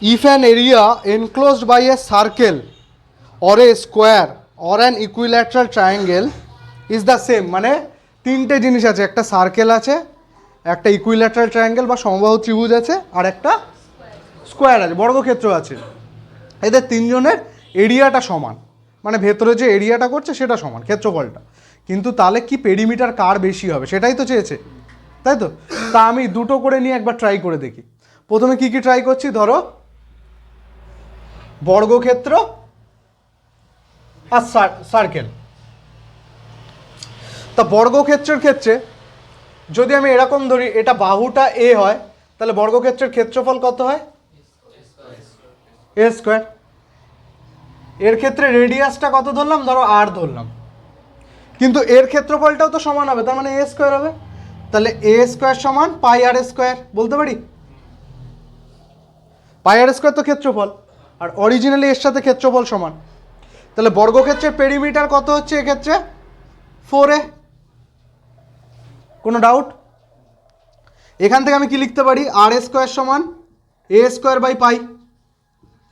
If an area enclosed by a circle or a square or an equilateral triangle is the same, মানে তিনটে জিনিস আছে, একটা circle আছে, একটা ইকুইল্যাটারাল ট্রায়াঙ্গেল বা সমবাহু ত্রিভুজ আছে, আর একটা স্কোয়ার আছে, বর্গক্ষেত্র আছে। এদের তিনজনের এরিয়াটা সমান, মানে ভেতরে যে এরিয়াটা করছে সেটা সমান, ক্ষেত্রফলটা। কিন্তু তাহলে কি পেরিমিটার কার বেশি হবে সেটাই তো চেয়েছে, তাই তো? তা আমি দুটো করে নিয়ে একবার ট্রাই করে দেখি। প্রথমে কি কি ট্রাই করছি, ধরো বর্গক্ষেত্র আর সার্কেল। তা বর্গক্ষেত্রের ক্ষেত্রে যদি আমি এরকম ধরি, এটা বাহুটা এ হয়, তাহলে বর্গক্ষেত্রের ক্ষেত্রফল কত হয়? এ স্কোয়ার। এর ক্ষেত্রে রেডিয়াসটা কত ধরলাম, ধরো আর ধরলাম, কিন্তু এর ক্ষেত্রফলটাও তো সমান হবে, তার মানে এ স্কোয়ার হবে। তাহলে এ স্কোয়ার সমান পাই আর স্কোয়ার বলতে পারি। পাই আর স্কোয়ার তো ক্ষেত্রফল, আর অরিজিনালি এর সাথে ক্ষেত্রফল সমান। তাহলে বর্গক্ষেত্রের পেরিমিটার কত হচ্ছে এক্ষেত্রে? 4a। কোনো ডাউট? এখান থেকে আমি কি লিখতে পারি? আর স্কোয়ার সমান এ স্কোয়ার বাই পাই,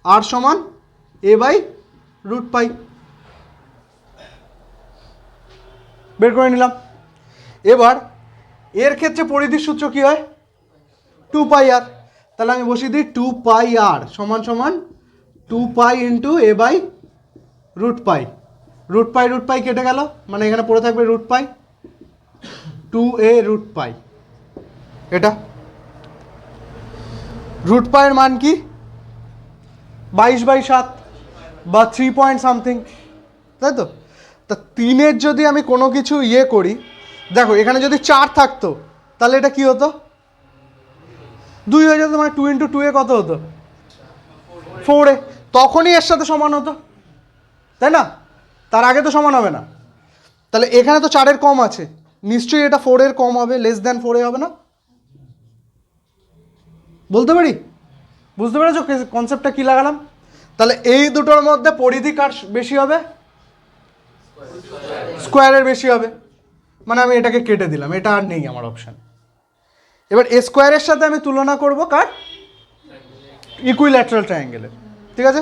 আর সমান এ বাই রুট পাই। বের করে নিলাম। এবার এর ক্ষেত্রে পরিধির সূত্র কি হয়? 2 পাই আর। তাহলে আমি বসিয়ে দিই 2 পাই আর সমান সমান 2 pi into a by root pi. Root pi কেটে গেল, মানে এখানে পড়ে থাকবে রুট পাই, 2a রুট পাই। এটা রুট পাইয়ের মান কি? 22/7 বা 3 পয়েন্ট সামথিং, তাই তো? তা 3-এর যদি আমি কোনো কিছু ইয়ে করি, দেখো এখানে যদি 4 থাকতো তাহলে এটা কি হতো? 2 হয়ে যেত, মানে 2 ইন্টু 2a কত হতো? 4a। তখনই এর সাথে সমান হতো, তাই না? তার আগে তো সমান হবে না। তাহলে এখানে তো 4-এর কম আছে, নিশ্চয়ই এটা 4-এর কম হবে, লেস দ্যান 4a হবে না? বলতে পারি? বুঝতে পেরেছো কনসেপ্টটা কি লাগালাম? তাহলে এই দুটোর মধ্যে পরিধি কার বেশি হবে? স্কোয়ারের বেশি হবে, মানে আমি এটাকে কেটে দিলাম, এটা আর নেই আমার অপশান। এবার এ স্কোয়ারের সাথে আমি তুলনা করব কার? ইকুইল্যাটারাল ট্রায়াঙ্গেলের। ঠিক আছে,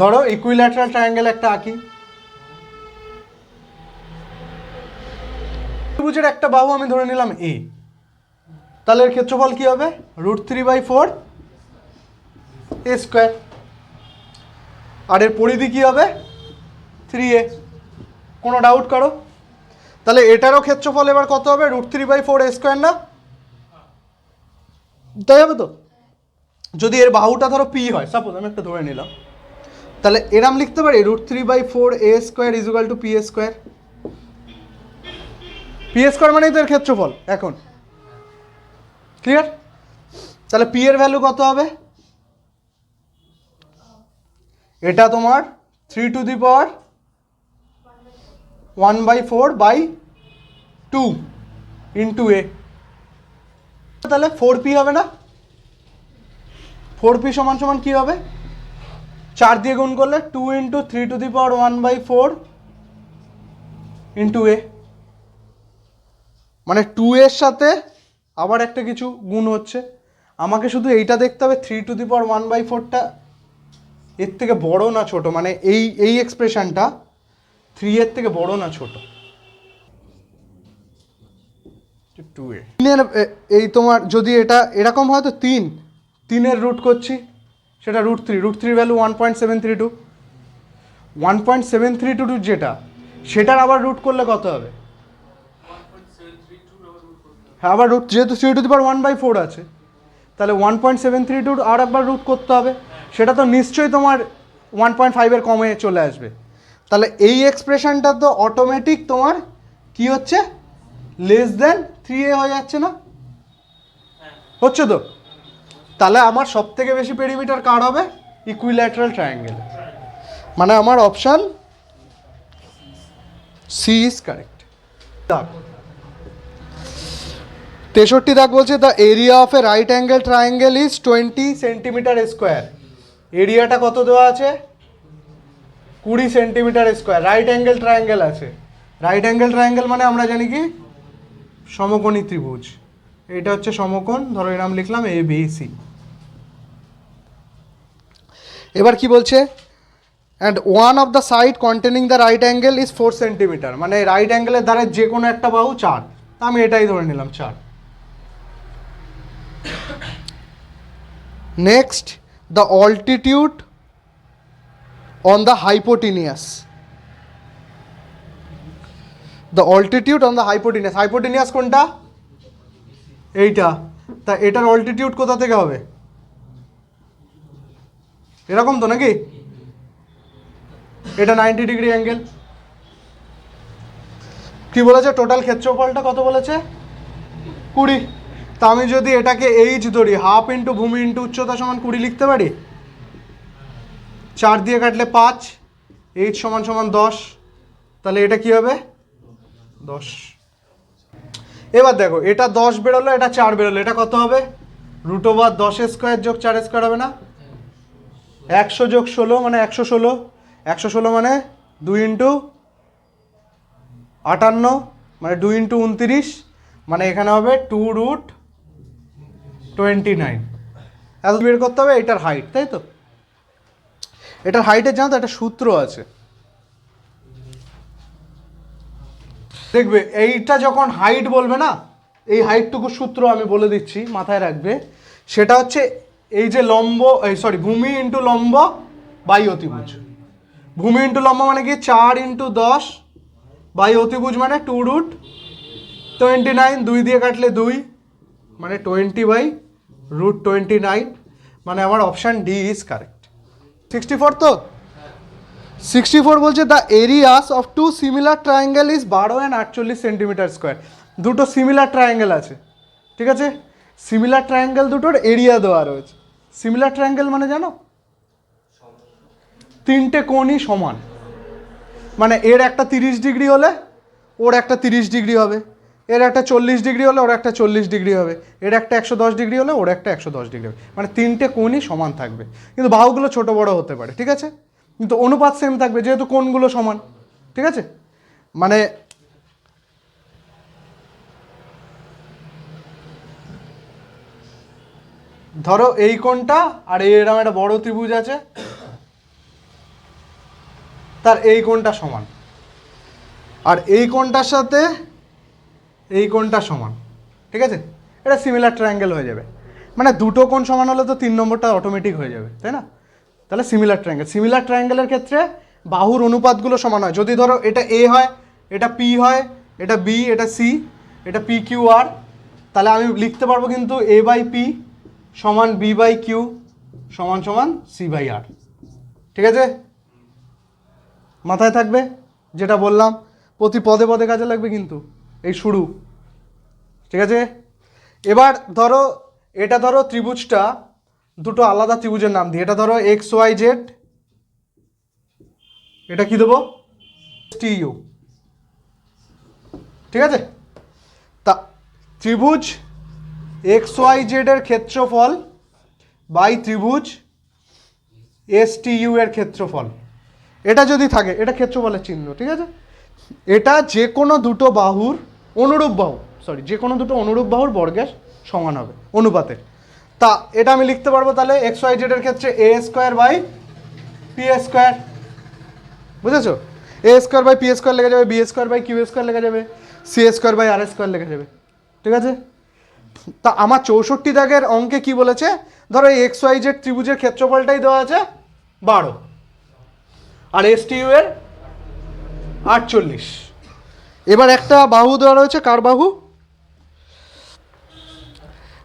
ধরো ইকুইল্যাটারাল ট্রায়াঙ্গেল একটা আঁকি। ত্রিভুজের একটা বাহু আমি ধরে নিলাম এ, তাহলে এর ক্ষেত্রফল কি হবে? √3/4 এ স্কোয়ার। আর এর পরিধি কি হবে? 3a। কোনো ডাউট করো? তাহলে এটারও ক্ষেত্রফল এবার কত হবে? √3/4 এ স্কোয়ার না? তাই হবে তো? যদি এর বাহুটা ধরো পি হয়, সাপোজ আমি একটা ধরে নিলাম, তাহলে এরম লিখতে পারি √3/4 A square is equal to P A square. P A square মানেই তো এর ক্ষেত্রফল। এখন ক্লিয়ার? তাহলে পি এর ভ্যালু কত হবে? এটা তোমার 3⁴/1/4/2 ইন্টু এ, তাহলে 4p হবে না? 4p সমান সমান কি হবে? 4 দিয়ে গুণ করলে 2 ইন্টু 3⁴1/4 ইন্টু এ, মানে 2 এর সাথে আবার একটা কিছু গুণ হচ্ছে। আমাকে শুধু এইটা দেখতে হবে 3⁴1/4টা এর থেকে বড় না ছোট, মানে এই এক্সপ্রেশনটা 3 এর থেকে বড় না ছোট। 2a এই তোমার যদি এটা এরকম হয় তো 3-এর রুট করছি, সেটা √3 ভ্যালু 1.732। 1.732 যেটা, সেটার আবার রুট করলে কত হবে? হ্যাঁ, আবার রুট, যেহেতু 3⁴1/4 আছে, তাহলে 1.732 আর একবার রুট করতে হবে, সেটা তো নিশ্চয়ই তোমার 1.5-এর কমে চলে আসবে। তাহলে এই এক্সপ্রেশনটা তো অটোমেটিক তোমার কি হচ্ছে? লেস দ্যান 3a হয়ে যাচ্ছে না? হচ্ছে তো? তাহলে আমার সব থেকে বেশি পেরিমিটার কার হবে? Equilateral triangle. মানে আমার অপশান সি ইজ কারেক্ট। 63 দাগ বলছে the area of A right angle triangle is 20 centimetre square. এরিয়াটা কত দেওয়া আছে? 20 centimetre square. Right angle triangle আছে। রাইট অ্যাঙ্গেল ট্রায়াঙ্গেল মানে আমরা জানি কি? সমকোণী ত্রিভুজ। এটা হচ্ছে সমকোণ, ধরো এরকম লিখলাম এ বি সি। এবার কি বলছে, and one of the side containing the right angle is 4 centimetre, মানে রাইট অ্যাঙ্গেলের ধারে যে কোনো একটা বাহু 4, আমি এটাই ধরে নিলাম 4। Next, the altitude on the hypotenuse, the altitude on the hypotenuse, hypotenuse কোনটা, এইটা, তা এটার অল্টিটিউড কোথা থেকে হবে, এরকম তো নাকি, এটা 90 ডিগ্রি অ্যাঙ্গেল। কি বলেছে, টোটাল ক্ষেত্রফলটা কত বলেছে, 20। তা আমি যদি এটাকে এইচ ধরি, হাফ ইন্টু ভূমি ইন্টু উচ্চতা সমান 20 লিখতে পারি, 4 দিয়ে কাটলে 5, এইচ সমান সমান 10, তাহলে এটা কি হবে 10। এবার দেখো, এটা 10 বেরোলো, এটা 4 বেরোলো, এটা কত হবে, √10² যোগ 4² হবে না, 100 যোগ 16 মানে 116, 116 মানে 2 ইন্টু 58 মানে 2 ইন্টু 29, মানে এখানে হবে 2√29। এত বের করতে হবে এটার হাইট, তাই তো, এটার হাইটের জানো তো একটা সূত্র আছে, দেখবে এইটা যখন হাইট বলবে না, এই হাইটটুকু সূত্র আমি বলে দিচ্ছি, মাথায় রাখবে, সেটা হচ্ছে এই যে লম্ব, ভূমি ইন্টু লম্ব বাই অতিভুজ, ভূমি ইন্টু লম্ব মানে কি 4 ইন্টু 10 বাই অতিভুজ মানে 2√29, 2 দিয়ে কাটলে 2 মানে 20/√29, মানে আমার অপশান ডি ইজ কারেক্ট। 64 তো, 64 বলছে the areas of two similar triangle is 12 and 48 centimetre square. দুটো সিমিলার ট্রায়াঙ্গেল আছে, ঠিক আছে, সিমিলার ট্রায়াঙ্গেল দুটোর এরিয়া দেওয়া রয়েছে। সিমিলার ট্রায়াঙ্গেল মানে জানো, তিনটে কোণই সমান, মানে এর একটা 30 ডিগ্রি হলে ওর একটা 30 ডিগ্রি হবে, এর একটা 40 ডিগ্রি হলে ওর একটা 40 ডিগ্রি হবে, এর একটা 110 ডিগ্রি হলে ওর একটা 110 ডিগ্রি হবে, মানে তিনটে কোণই সমান থাকবে, কিন্তু বাহুগুলো ছোট বড় হতে পারে, ঠিক আছে, কিন্তু অনুপাত সেম থাকবে যেহেতু কোণগুলো সমান, ঠিক আছে। মানে ধরো এই কোণটা আর এরকম একটা বড় ত্রিভুজ আছে, তার এই কোণটা সমান, আর এই কোণটার সাথে এই কোণটা সমান, ঠিক আছে, এটা সিমিলার ট্রায়াঙ্গেল হয়ে যাবে, মানে দুটো কোণ সমান হলে তো 3 নম্বরটা অটোমেটিক হয়ে যাবে, তাই না, তাহলে সিমিলার ট্রায়াঙ্গেল। সিমিলার ট্রায়াঙ্গেলের ক্ষেত্রে বাহুর অনুপাতগুলো সমান হয়, যদি ধরো এটা এ হয়, এটা পি হয়, এটা বি, এটা সি, এটা পি কিউ আর, তাহলে আমি লিখতে পারবো কিন্তু এ বাই পি সমান বি বাই কিউ সমান সমান সি বাই আর, ঠিক আছে, মাথায় থাকবে যেটা বললাম, প্রতি পদে পদে কাজে লাগবে কিন্তু, এই শুরু, ঠিক আছে। এবার ধরো এটা ধরো ত্রিভুজটা দুটো আলাদা ত্রিভুজের নাম দিই, এটা ধরো এক্স ওয়াই জেড, এটা কি দেবো টি ইউ, ঠিক আছে, তা ত্রিভুজ এক্স ওয়াই জেড এর ক্ষেত্রফল বাই ত্রিভুজ এস টি ইউ এর ক্ষেত্রফল, এটা যদি থাকে, এটা ক্ষেত্রফলের চিহ্ন, ঠিক আছে, এটা যে কোনো দুটো বাহুর অনুরূপ বাহু, যে কোনো দুটো অনুরূপ বাহুর বর্গের সমান হবে অনুপাতে। তা এটা আমি লিখতে পারবো তাহলে এক্স ওয়াই জেড এর ক্ষেত্রে A square by P square, বুঝেছো, A square by P square লেগে যাবে, B square by Q square লেগে যাবে, C square by R square লেগে যাবে, ঠিক আছে। তা আমার 64 দাগের অঙ্কে কি বলেছে, ধরো এই এক্স ওয়াই জেড ত্রিভুজের ক্ষেত্রফলটাই দেওয়া আছে 12 আর এস টি ইউ এর 48। এবার একটা বাহু দেওয়া রয়েছে, কার বাহু,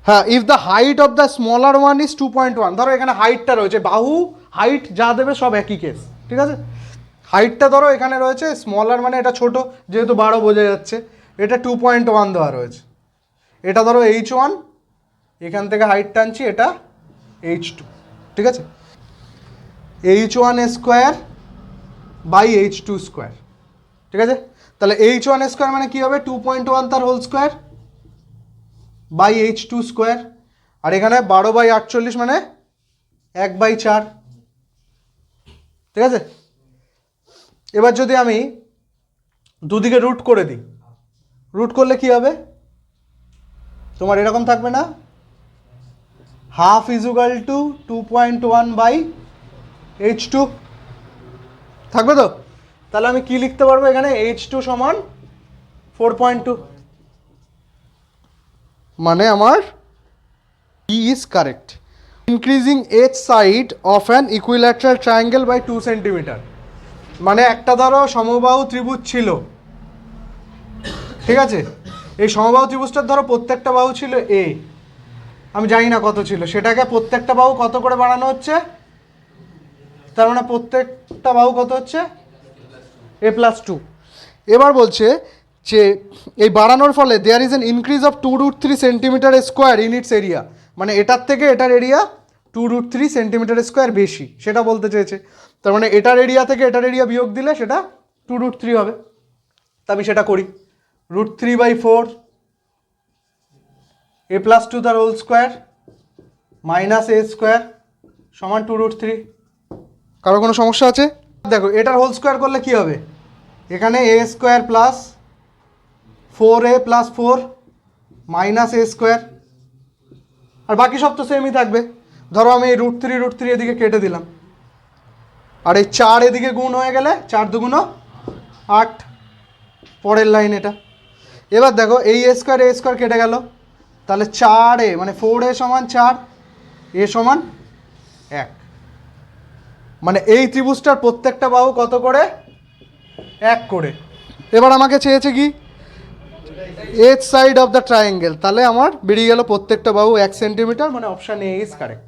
হ্যাঁ, if the height of the smaller one is 2.1, ধরো এখানে হাইটটা রয়েছে, বাহু হাইট যা দেবে সব একই কেস, ঠিক আছে, হাইটটা ধরো এখানে রয়েছে, স্মলার মানে এটা ছোট, যেহেতু 12 বোঝা যাচ্ছে, এটা 2.1 দেওয়া রয়েছে, এটা ধরো H1, এখান থেকে হাইট টানছি, এটা H2, ঠিক আছে, H1 square by H2 square, ঠিক আছে, তাহলে H1 স্কোয়ার মানে কি হবে 2.1 তার whole square by H2 square, আর এখানে 12/48 মানে 1/4, ঠিক আছে। এবার যদি আমি দুদিকে রুট করে দিই, রুট করলে কি হবে, তোমার এরকম থাকবে না, ½ = 2.1/, H2 থাকবে তো? তাহলে আমি কি লিখতে পারবো এখানে? H2 সমান 4.2, মানে আমার E is correct. Increasing each side of an equilateral triangle by 2 centimetre, মানে একটা ধরো সমবাহু ত্রিভুজ ছিল, ঠিক আছে? এই সমবাহু ত্রিভুজটার ধরো প্রত্যেকটা বাহু ছিল এ, আমি জানি না কত ছিল, সেটাকে প্রত্যেকটা বাহু কত করে বাড়ানো হচ্ছে, তার মানে প্রত্যেকটা বাহু কত হচ্ছে? a+2। এবার বলছে যে এই বাড়ানোর ফলে there is an increase of 2√3 centimetre square in its area, মানে এটার থেকে এটার এরিয়া 2√3 সেন্টিমিটার স্কোয়ার বেশি, সেটা বলতে চেয়েছে। তার মানে এটার এরিয়া থেকে এটার এরিয়া বিয়োগ দিলে সেটা 2√3 হবে। তা আমি সেটা করি। √3/4 a+2 তার whole square minus a square সমান 2√3। কারো কোনো সমস্যা আছে? দেখো এটার হোল স্কোয়ার করলে কি হবে? এখানে a square plus 4a+4 minus a square, আর বাকি সব তো সেমই থাকবে। ধরো আমি এই √3 এদিকে কেটে দিলাম, আর এই 4 এদিকে গুণ হয়ে গেলে 4 দুগুণ 8, পরের লাইন এটা। এবার দেখো এই a স্কোয়ার কেটে গেল, তাহলে 4a মানে 4a সমান 4, a সমান 1, মানে এই ত্রিভুজটার প্রত্যেকটা বাহু কত করে? 1 করে। এবার আমাকে চেয়েছে কি? Edge side of the triangle, তাহলে আমার বেরিয়ে গেল প্রত্যেকটা বাহু 1 সেন্টিমিটার, মানে অপশান এ ইজ কারেক্ট।